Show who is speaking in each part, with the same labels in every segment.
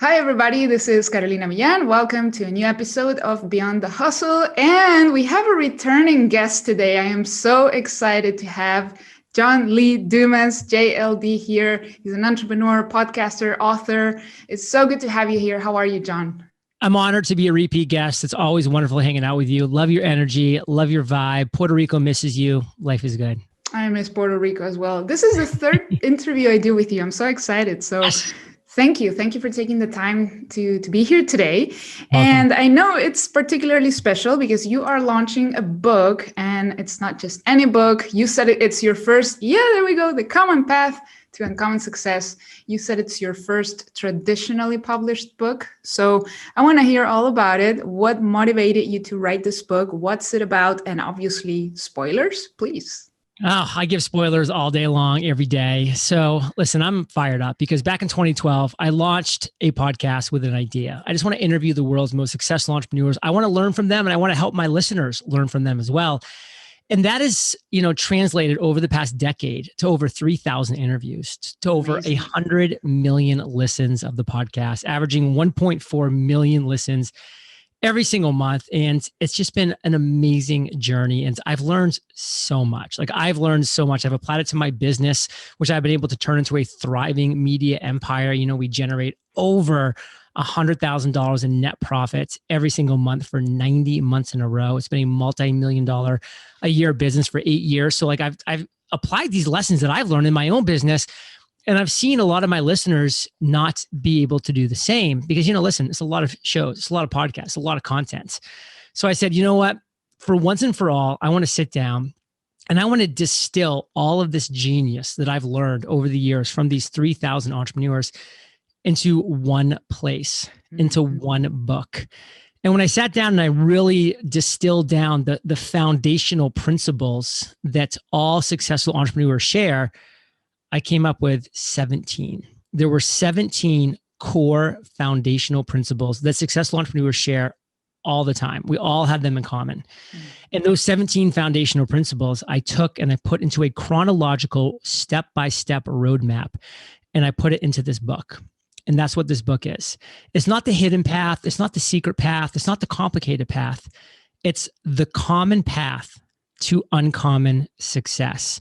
Speaker 1: Hi, everybody. This is Carolina Millan. Welcome to a new episode of Beyond the Hustle. And we have a returning guest today. I am so excited to have Lee Dumas, JLD, here. He's an entrepreneur, podcaster, author. It's so good to have you here. How are you, John?
Speaker 2: I'm honored to be a repeat guest. It's always wonderful hanging out with you. Love your energy. Love your vibe. Puerto Rico misses you. Life is good.
Speaker 1: I miss Puerto Rico as well. This is the third interview I do with you. I'm so excited. So yes. Thank you. Thank you for taking the time to be here today. Welcome. And I know it's particularly special because you are launching a book, and it's not just any book. You said it's your first, there we go, The Common Path to Uncommon Success. You said it's your first traditionally published book. So I want to hear all about it. What motivated you to write this book? What's it about? And obviously, spoilers, please.
Speaker 2: Oh, I give spoilers all day long, every day. So listen, I'm fired up because back in 2012, I launched a podcast with an idea. I just want to interview the world's most successful entrepreneurs. I want to learn from them, and I want to help my listeners learn from them as well. And that is, translated over the past decade to over 3,000 interviews, to over 100 million listens of the podcast, averaging 1.4 million listens every single month. And it's just been an amazing journey. And I've learned so much. I've learned so much. I've applied it to my business, which I've been able to turn into a thriving media empire. We generate over $100,000 in net profits every single month for 90 months in a row. It's been a multi-million-dollar a year business for 8 years. So I've applied these lessons that I've learned in my own business. And I've seen a lot of my listeners not be able to do the same because, listen, it's a lot of shows, it's a lot of podcasts, a lot of content. So I said, you know what? For once and for all, I want to sit down and I want to distill all of this genius that I've learned over the years from these 3,000 entrepreneurs into one place, into one book. And when I sat down and I really distilled down the foundational principles that all successful entrepreneurs share, I came up with 17. There were 17 core foundational principles that successful entrepreneurs share all the time. We all have them in common. And those 17 foundational principles I took and I put into a chronological step-by-step roadmap, and I put it into this book. And that's what this book is. It's not the hidden path. It's not the secret path. It's not the complicated path. It's the common path to uncommon success.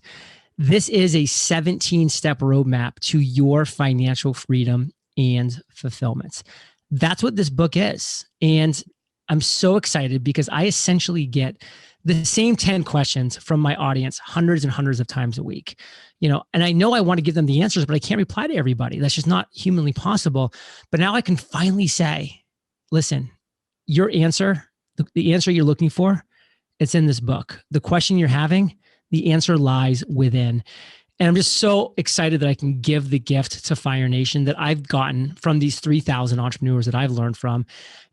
Speaker 2: This is a 17-step roadmap to your financial freedom and fulfillment. That's what this book is. And I'm so excited because I essentially get the same 10 questions from my audience hundreds and hundreds of times a week. And I know I want to give them the answers, but I can't reply to everybody. That's just not humanly possible. But now I can finally say, listen, your answer, the answer you're looking for, it's in this book. The question you're having, the answer lies within. And I'm just so excited that I can give the gift to Fire Nation that I've gotten from these 3,000 entrepreneurs that I've learned from.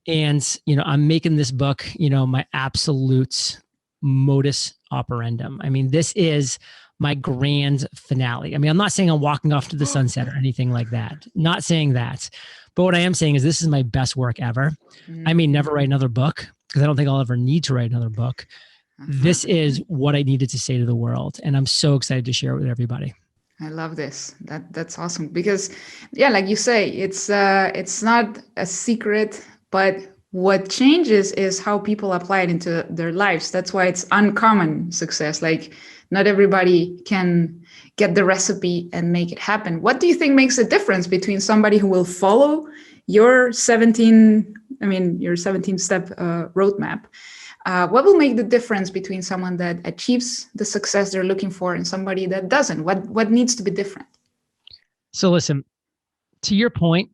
Speaker 2: And, I'm making this book, my absolute modus operandum. I mean, this is my grand finale. I mean, I'm not saying I'm walking off to the sunset or anything like that. Not saying that. But what I am saying is this is my best work ever. I may never write another book because I don't think I'll ever need to write another book. This is what I needed to say to the world. And I'm so excited to share it with everybody.
Speaker 1: I love this. That's awesome. Because like you say, it's not a secret, but what changes is how people apply it into their lives. That's why it's uncommon success. Not everybody can get the recipe and make it happen. What do you think makes a difference between somebody who will follow your 17-step roadmap? What will make the difference between someone that achieves the success they're looking for and somebody that doesn't? What needs to be different?
Speaker 2: So listen, to your point,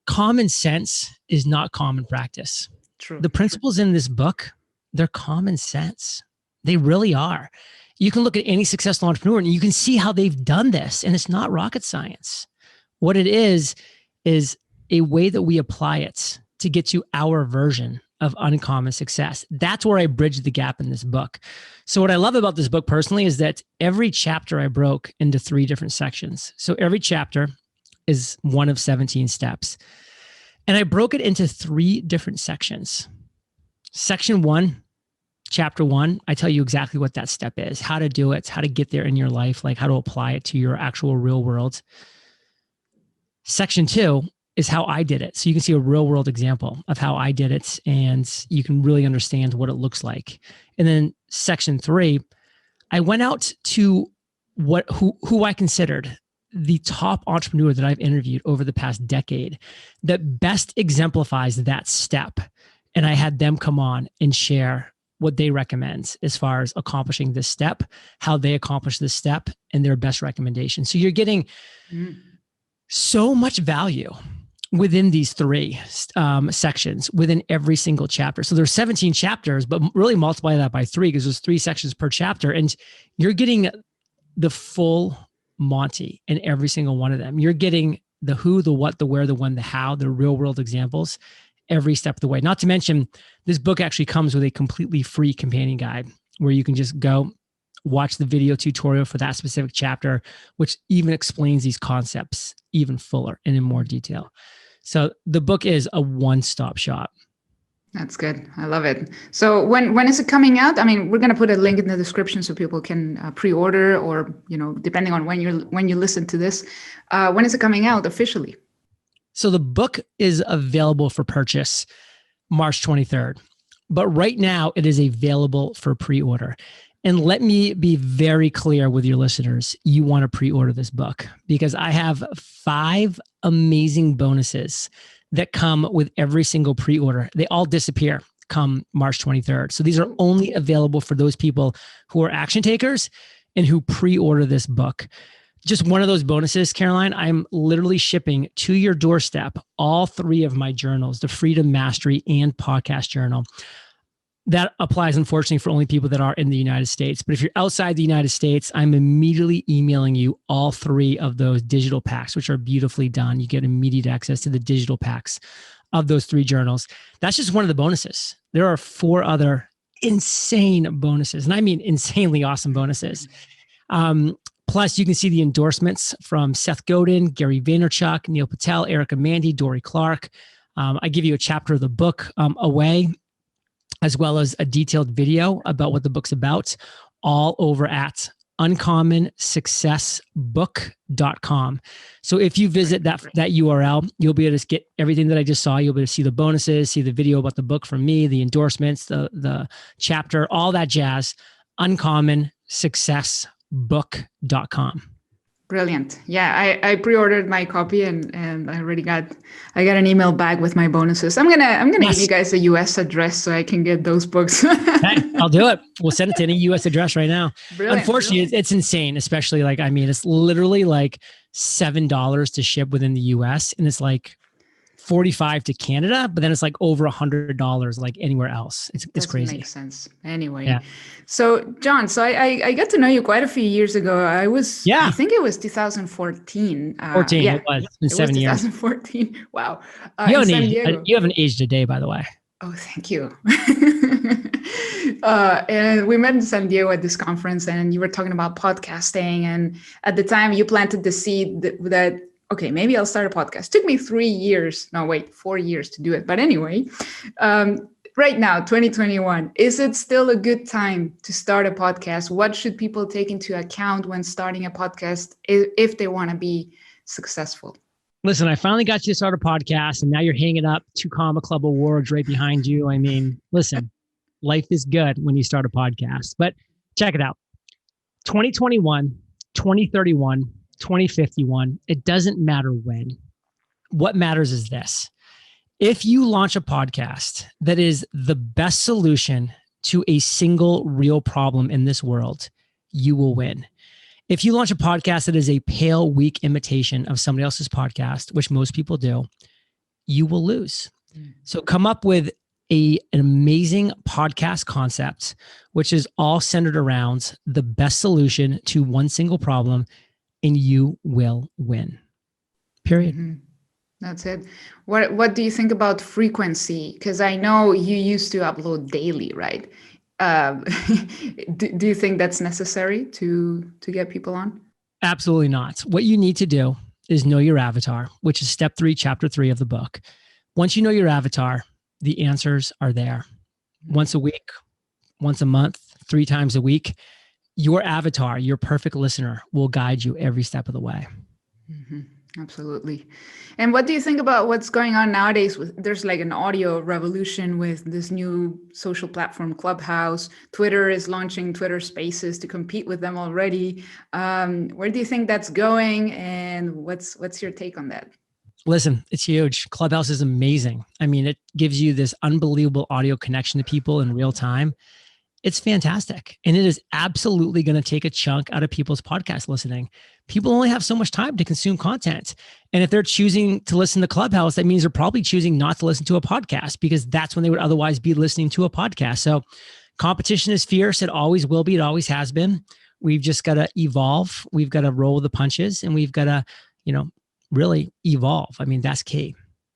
Speaker 2: common sense is not common practice.
Speaker 1: True.
Speaker 2: The principles in this book, they're common sense. They really are. You can look at any successful entrepreneur and you can see how they've done this, and it's not rocket science. What it is a way that we apply it to get to our version of uncommon success. That's where I bridge the gap in this book. So what I love about this book personally is that every chapter I broke into 3 different sections. So every chapter is one of 17 steps. And I broke it into 3 different sections. Section 1, chapter 1, I tell you exactly what that step is, how to do it, how to get there in your life, how to apply it to your actual real world. Section 2, is how I did it. So you can see a real world example of how I did it, and you can really understand what it looks like. And then section 3, I went out to who I considered the top entrepreneur that I've interviewed over the past decade that best exemplifies that step. And I had them come on and share what they recommend as far as accomplishing this step, how they accomplish this step, and their best recommendations. So you're getting so much value within these 3 sections within every single chapter. So there's 17 chapters, but really multiply that by 3 because there's 3 sections per chapter, and you're getting the full Monty in every single one of them. You're getting the who, the what, the where, the when, the how, the real world examples every step of the way. Not to mention, this book actually comes with a completely free companion guide where you can just go watch the video tutorial for that specific chapter, which even explains these concepts even fuller and in more detail. So the book is a one-stop shop.
Speaker 1: That's good. I love it. So when is it coming out? I mean, we're going to put a link in the description so people can pre-order, or, depending on when you listen to this, when is it coming out officially?
Speaker 2: So the book is available for purchase March 23rd, but right now it is available for pre-order. And let me be very clear with your listeners. You want to pre-order this book because I have 5 amazing bonuses that come with every single pre-order. They all disappear come March 23rd. So these are only available for those people who are action takers and who pre-order this book. Just one of those bonuses, Caroline, I'm literally shipping to your doorstep all 3 of my journals, the Freedom, Mastery, and Podcast Journal. That applies, unfortunately, for only people that are in the United States. But if you're outside the United States, I'm immediately emailing you all 3 of those digital packs, which are beautifully done. You get immediate access to the digital packs of those 3 journals. That's just one of the bonuses. There are 4 other insane bonuses, and I mean insanely awesome bonuses. Plus, you can see the endorsements from Seth Godin, Gary Vaynerchuk, Neil Patel, Erica Mandy, Dory Clark. I give you a chapter of the book away, as well as a detailed video about what the book's about, all over at uncommonsuccessbook.com. So if you visit that URL, you'll be able to get everything that I just saw. You'll be able to see the bonuses, see the video about the book from me, the endorsements, the chapter, all that jazz, uncommonsuccessbook.com.
Speaker 1: Brilliant. Yeah, I pre-ordered my copy and I already got an email back with my bonuses. I'm gonna give you guys a US address so I can get those books.
Speaker 2: Hey, I'll do it. We'll send it to any US address right now.
Speaker 1: Brilliant.
Speaker 2: Unfortunately, it's insane, especially it's literally like $7 to ship within the US, and it's like $45 to Canada, but then it's like over $100 like anywhere else. It's crazy.
Speaker 1: Makes sense. Anyway,
Speaker 2: yeah.
Speaker 1: So John, I got to know you quite a few years ago. I think it was 2014.
Speaker 2: 14. Yeah, it was. It's been 7 years.
Speaker 1: 2014. Wow.
Speaker 2: You haven't aged a day, by the way.
Speaker 1: Oh, thank you. And we met in San Diego at this conference, and you were talking about podcasting. And at the time, you planted the seed that okay, maybe I'll start a podcast. Took me 4 years to do it. But anyway, right now, 2021, is it still a good time to start a podcast? What should people take into account when starting a podcast if they want to be successful?
Speaker 2: Listen, I finally got you to start a podcast, and now you're hanging up 2 Comma Club awards right behind you. I mean, listen, life is good when you start a podcast. But check it out. 2021, 2031, 2051, it doesn't matter when. What matters is this. If you launch a podcast that is the best solution to a single real problem in this world, you will win. If you launch a podcast that is a pale, weak imitation of somebody else's podcast, which most people do, you will lose. So come up with an amazing podcast concept, which is all centered around the best solution to one single problem, and you will win. Period.
Speaker 1: Mm-hmm. That's it. What do you think about frequency? Because I know you used to upload daily, right? Do you think that's necessary to get people on?
Speaker 2: Absolutely not. What you need to do is know your avatar, which is step 3, chapter 3 of the book. Once you know your avatar, the answers are there. Once a week, once a month, 3 times a week. Your avatar, your perfect listener, will guide you every step of the way.
Speaker 1: Mm-hmm. Absolutely. And what do you think about what's going on nowadays with there's like an audio revolution with this new social platform Clubhouse. Twitter is launching Twitter Spaces to compete with them already. Where do you think that's going, and what's your take on that?
Speaker 2: Listen, it's huge. Clubhouse is amazing. I mean, it gives you this unbelievable audio connection to people in real time. It's fantastic. And it is absolutely going to take a chunk out of people's podcast listening. People only have so much time to consume content. And if they're choosing to listen to Clubhouse, that means they're probably choosing not to listen to a podcast, because that's when they would otherwise be listening to a podcast. So competition is fierce. It always will be. It always has been. We've just got to evolve. We've got to roll the punches, and we've got to, really evolve. I mean, that's key.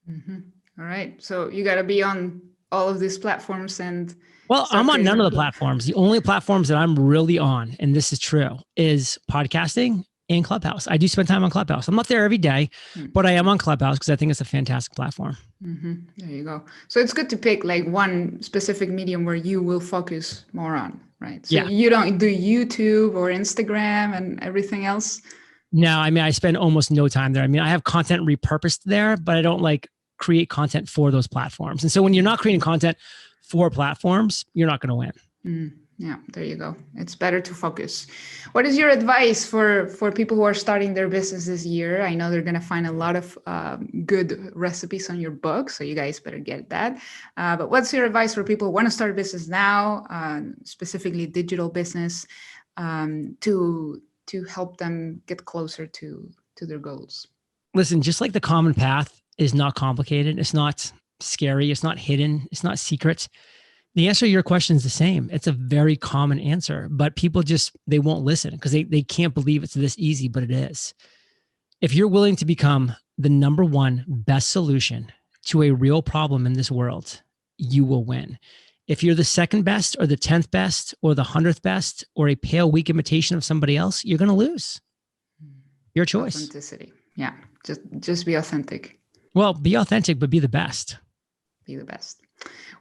Speaker 1: Mm-hmm. All right. So you got to be on all of these platforms and...
Speaker 2: Well, I'm on none of the platforms. The only platforms that I'm really on, and this is true, is podcasting and Clubhouse. I do spend time on Clubhouse. I'm not there every day, but I am on Clubhouse because I think it's a fantastic platform.
Speaker 1: Mm-hmm. There you go. So it's good to pick like one specific medium where you will focus more on, right? So you don't do YouTube or Instagram and everything else?
Speaker 2: No, I mean, I spend almost no time there. I mean, I have content repurposed there, but I don't like create content for those platforms. And so when you're not creating content for platforms, you're not going to win.
Speaker 1: Yeah, there you go. It's better to focus. What is your advice for people who are starting their business this year? I know they're going to find a lot of good recipes on your book, so you guys better get that. But what's your advice for people who want to start a business now, specifically digital business, to help them get closer to their goals?
Speaker 2: Listen, just like the common path is not complicated. It's not scary. It's not hidden. It's not secret. The answer to your question is the same. It's a very common answer, but people they won't listen because they can't believe it's this easy, but it is. If you're willing to become the number one best solution to a real problem in this world, you will win. If you're the second best or the 10th best or the 100th best or a pale, weak imitation of somebody else, you're going to lose. Your choice.
Speaker 1: Authenticity. Yeah. Just be authentic.
Speaker 2: Well, be authentic, but be the best.
Speaker 1: Be the best.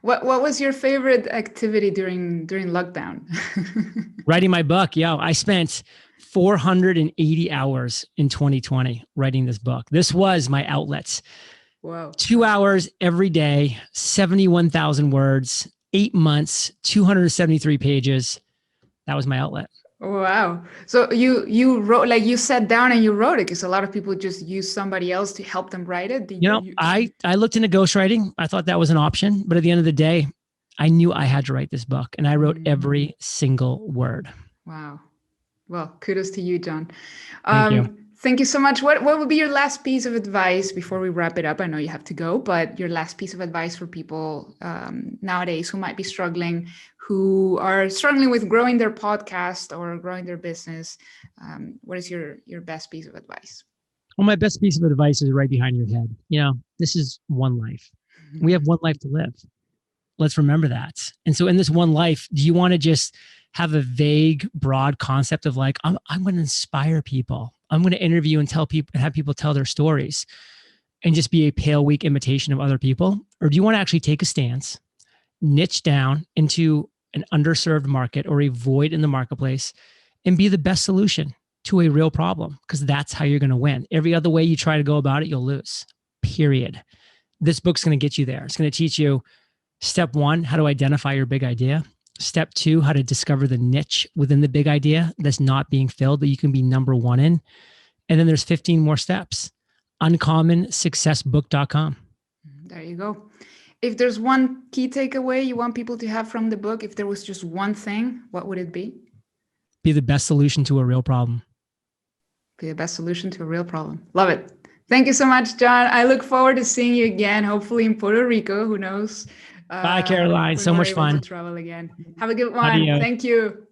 Speaker 1: What was your favorite activity during lockdown?
Speaker 2: Writing my book. I spent 480 hours in 2020 writing this book. This was my outlet.
Speaker 1: Wow.
Speaker 2: 2 hours every day, 71,000 words, 8 months, 273 pages. That was my outlet.
Speaker 1: Wow. So you wrote, like you sat down and you wrote it, because a lot of people just use somebody else to help them write it.
Speaker 2: I looked into ghostwriting. I thought that was an option, but at the end of the day, I knew I had to write this book, and I wrote every single word.
Speaker 1: Wow. Well, kudos to you, John.
Speaker 2: Thank you.
Speaker 1: Thank you so much. What would be your last piece of advice before we wrap it up? I know you have to go, but your last piece of advice for people nowadays who might be struggling, who are struggling with growing their podcast or growing their business. What is your best piece of advice?
Speaker 2: Well, my best piece of advice is right behind your head. This is one life. We have one life to live. Let's remember that. And so in this one life, do you want to just have a vague, broad concept of like, I'm going to inspire people. I'm going to interview and have people tell their stories and just be a pale, weak imitation of other people? Or do you want to actually take a stance, niche down into an underserved market or a void in the marketplace and be the best solution to a real problem? Because that's how you're going to win. Every other way you try to go about it, you'll lose, period. This book's going to get you there. It's going to teach you, step one, how to identify your big idea. Step two, how to discover the niche within the big idea that's not being filled that you can be number one in. And then there's 15 more steps. UncommonSuccessBook.com.
Speaker 1: There you go. If there's one key takeaway you want people to have from the book, if there was just one thing, what would it be?
Speaker 2: Be the best solution to a real problem.
Speaker 1: Be the best solution to a real problem. Love it. Thank you so much, John. I look forward to seeing you again, hopefully in Puerto Rico. Who knows?
Speaker 2: Bye, Caroline. So much fun.
Speaker 1: To travel again. Have a good one.
Speaker 2: Adios.
Speaker 1: Thank you.